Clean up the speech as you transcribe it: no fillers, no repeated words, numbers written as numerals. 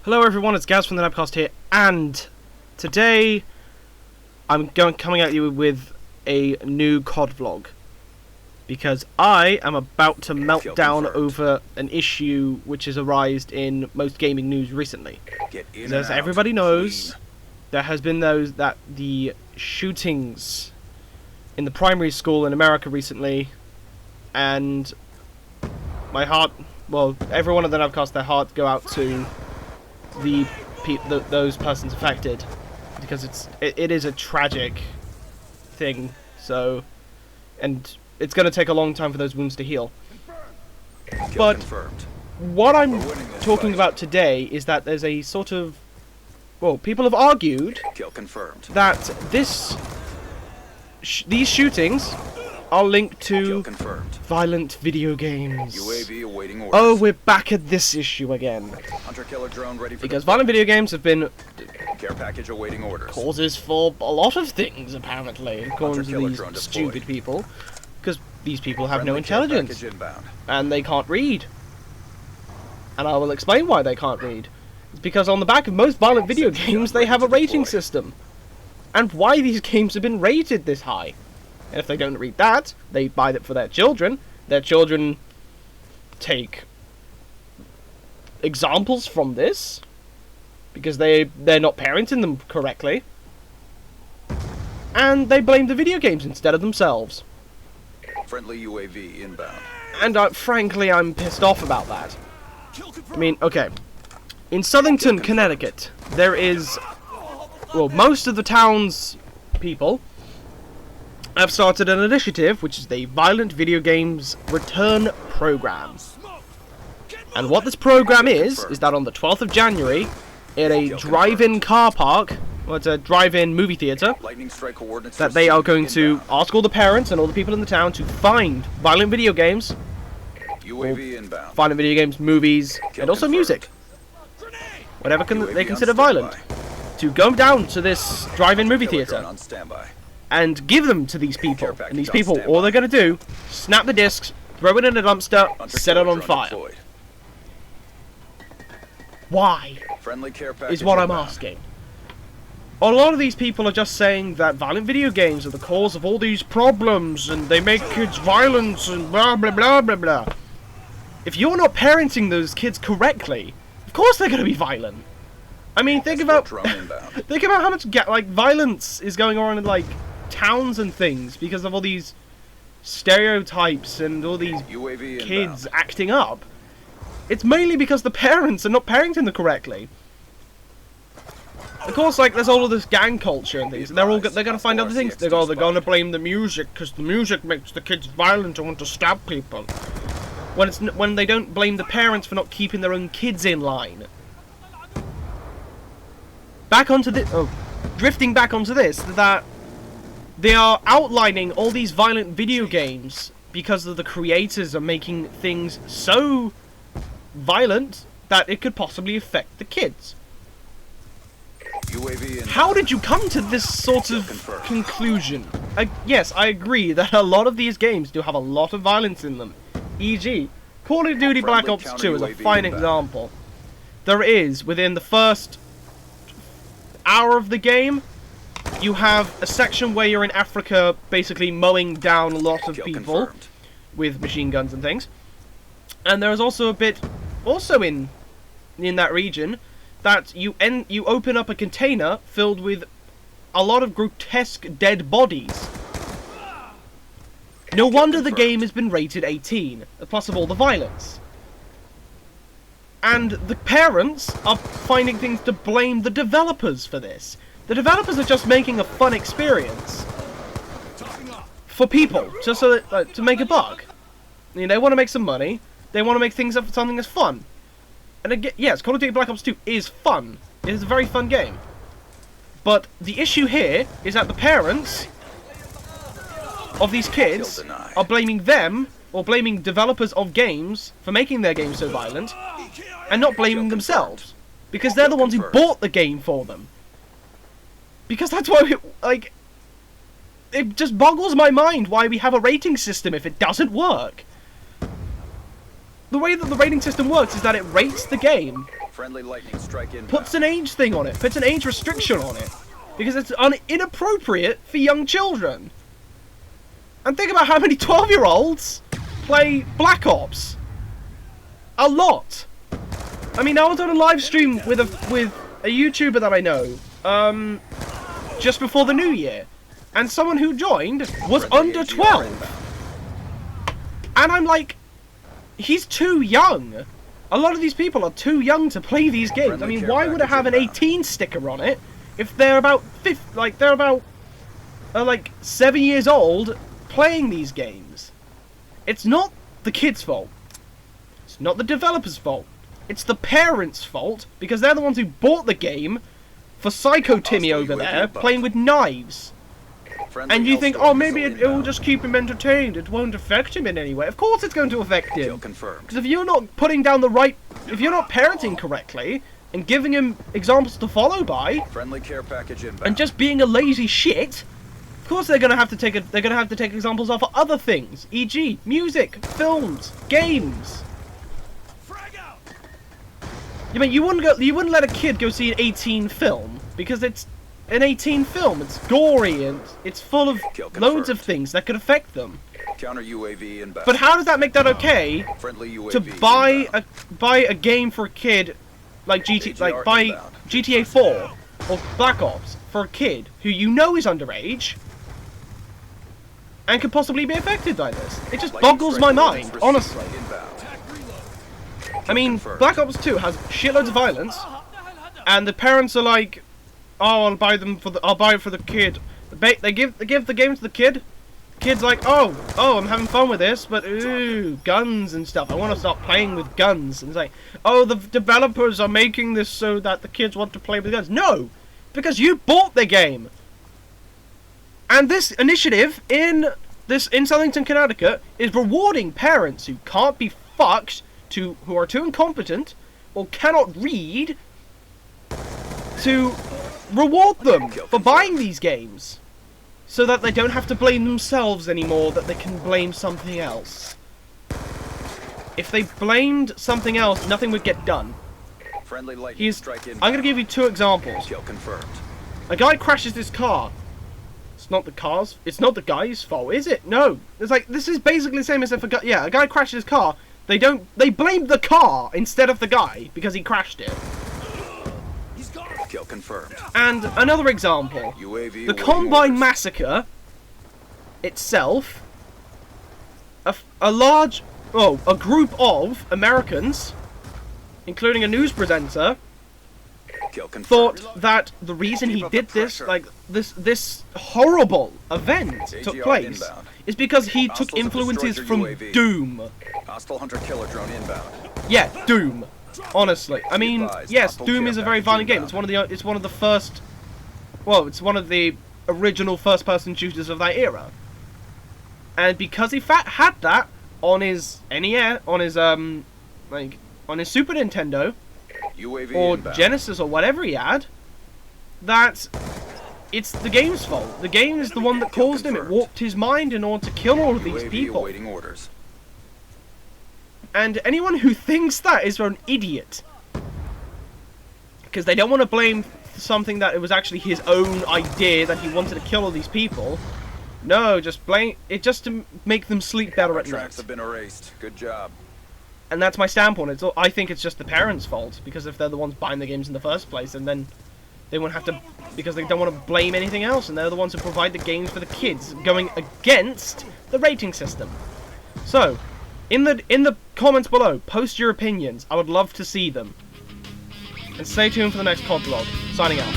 Hello everyone, it's Gaz from the Nabcast here, and today I'm coming at you with a new COD vlog because I am about to melt down over an issue which has arisen in most gaming news recently. As everybody knows, there has been the shootings in the primary school in America recently, and my heart, well, everyone at the Nabcast, their hearts go out to those persons affected, because it is a tragic thing. So, and it's going to take a long time for those wounds to heal. But what I'm talking about today is that there's a sort of, well, people have argued that these shootings are linked to violent video games. UAV awaiting orders. Oh, we're back at this issue again. Hunter-killer drone ready for because violent video games have been care package awaiting orders. Causes for a lot of things, apparently, according to these stupid people. Because these people have no intelligence. And they can't read. And I will explain why they can't read. It's because on the back of most violent video games, they have a rating system. And why these games have been rated this high. And if they don't read that, they buy it for their children. Their children take examples from this because they're not parenting them correctly, and they blame the video games instead of themselves. Friendly UAV inbound. And frankly, I'm pissed off about that. I mean, okay, in Southington, Connecticut, there is, well, most of the town's people have started an initiative, which is the Violent Video Games Return Program. And what this program is that on the 12th of January, in a drive-in car park, well, it's a drive-in movie theater, that they are going to ask all the parents and all the people in the town to find violent video games, violent video games, movies, and also music, whatever they consider violent, to go down to this drive-in movie theater and give them to these people. And these people, all they're going to do, snap the discs, throw it in a dumpster, set it on fire. Why? Is what I'm asking. A lot of these people are just saying that violent video games are the cause of all these problems, and they make kids violent, and blah blah blah blah blah. If you're not parenting those kids correctly, of course they're going to be violent. I mean, think about how much violence is going on in towns and things because of all these stereotypes and all these kids acting up. It's mainly because the parents are not parenting them correctly. Of course, there's all of this gang culture and things. And they're gonna find other things. They're gonna blame the music because the music makes the kids violent and want to stab people. When they don't blame the parents for not keeping their own kids in line. Drifting back onto this, that they are outlining all these violent video games because of the creators are making things so violent that it could possibly affect the kids. How did you come to this sort of conclusion? Yes, I agree that a lot of these games do have a lot of violence in them. E.g., Call of Duty Black Ops 2 is a fine example. There is, within the first hour of the game, you have a section where you're in Africa basically mowing down a lot of people with machine guns and things. And there is also a bit, also in that region, that you open up a container filled with a lot of grotesque dead bodies. No wonder the game has been rated 18, plus of all the violence. And the parents are finding things to blame the developers for this. The developers are just making a fun experience for people, just so that, to make a buck. I mean, they want to make some money. They want to make things up for something that's fun. And again, yes, Call of Duty Black Ops 2 is fun. It is a very fun game. But the issue here is that the parents of these kids are blaming them, or blaming developers of games for making their games so violent, and not blaming themselves. Because they're the ones who bought the game for them. Because that's why, it just boggles my mind why we have a rating system if it doesn't work. The way that the rating system works is that it rates the game Friendly lightning strike inbound. puts an age thing on it, puts an age restriction on it, because it's inappropriate for young children. And think about how many 12-year-olds play Black Ops. A lot. I mean, I was on a live stream with a YouTuber that I know, just before the new year, and someone who joined was under 12. And I'm like, he's too young. A lot of these people are too young to play these games. I mean, why would it have an 18 sticker on it if they're about 7 years old playing these games? It's not the kids' fault. It's not the developers' fault. It's the parents' fault, because they're the ones who bought the game for Psycho Timmy over there playing with knives. And you think, oh, maybe it will just keep him entertained. It won't affect him in any way. Of course it's going to affect him. Because if you're not putting down the right... If you're not parenting correctly and giving him examples to follow by... Friendly care package inbound. And just being a lazy shit... Of course they're going to have to take examples off of other things. E.g. music, films, games. I mean, you wouldn't let a kid go see an 18 film, because it's an 18 film. It's gory and it's full of loads of things that could affect them. Counter UAV inbound. But how does that make that okay Friendly UAV to buy a game for a kid like GTA 4 or Black Ops for a kid who you know is underage and could possibly be affected by this? It just boggles my mind, honestly. I mean, Black Ops 2 has shitloads of violence, and the parents are like, "Oh, I'll buy it for the kid." They give the game to the kid. The kid's like, "Oh, I'm having fun with this, but ooh, guns and stuff. I want to start playing with guns." And it's like, "Oh, the developers are making this so that the kids want to play with guns." No, because you bought the game. And this initiative in Southington, Connecticut, is rewarding parents who can't be fucked, who are too incompetent or cannot read, to reward them for buying these games, so that they don't have to blame themselves anymore, that they can blame something else. If they blamed something else, nothing would get done. I'm going to give you two examples. A guy crashes his car. It's not the guy's fault, is it? No. It's like, this is basically the same as if a guy crashes his car. They blamed the car instead of the guy because he crashed it. Kill confirmed. And another example, the Combine Massacre itself, a group of Americans, including a news presenter, thought that the reason he did this, this horrible event took place, is because he took influences from Doom. Hostile hunter killer drone inbound. Yeah, Doom. Honestly, I mean, yes, Doom is a very violent game. It's one of the original first-person shooters of that era. And because he had that on his NES, on his Super Nintendo, UAV or inbound. Genesis, or whatever he had, that it's the game's fault. The game is the one that caused him. It warped his mind in order to kill all of these people. Awaiting orders. And anyone who thinks that is an idiot, because they don't want to blame something that it was actually his own idea that he wanted to kill all these people. No, just blame it just to make them sleep better at night. Tracks have been erased. Good job. And that's my standpoint. I think it's just the parents' fault, because if they're the ones buying the games in the first place, and then they won't have to, because they don't want to blame anything else, and they're the ones who provide the games for the kids, going against the rating system. So, in the comments below, post your opinions. I would love to see them. And stay tuned for the next CODVlog. Signing out.